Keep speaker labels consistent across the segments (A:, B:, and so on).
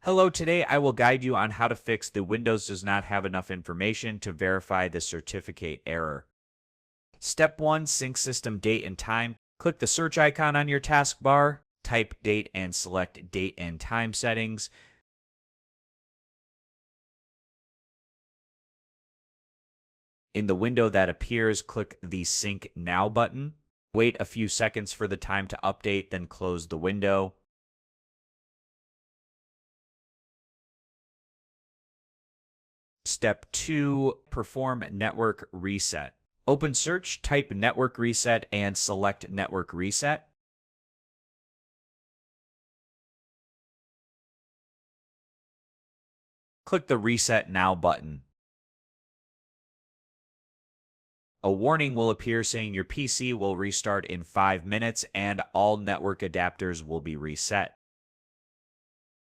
A: Hello, today I will guide you on how to fix the Windows does not have enough information to verify the certificate error. Step 1, sync system date and time. Click the search icon on your taskbar, type date and select date and time settings. In the window that appears, click the Sync Now button. Wait a few seconds for the time to update, then close the window. Step 2, perform network reset. Open search, type network reset, and select network reset. Click the Reset Now button. A warning will appear saying your PC will restart in 5 minutes and all network adapters will be reset.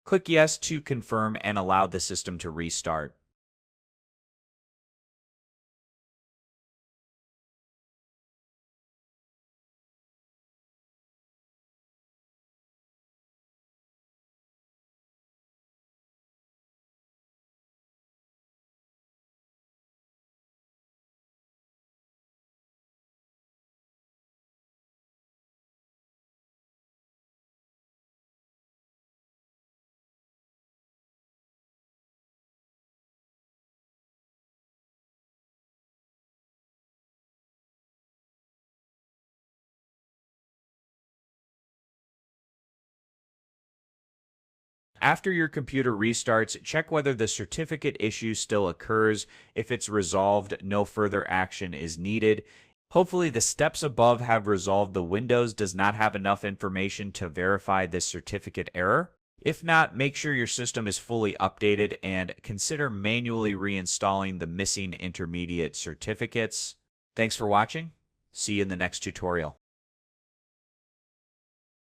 A: Click Yes to confirm and allow the system to restart. After your computer restarts, check whether the certificate issue still occurs. If it's resolved, no further action is needed. Hopefully, the steps above have resolved the Windows does not have enough information to verify this certificate error. If not, make sure your system is fully updated and consider manually reinstalling the missing intermediate certificates. Thanks for watching. See you in the next tutorial.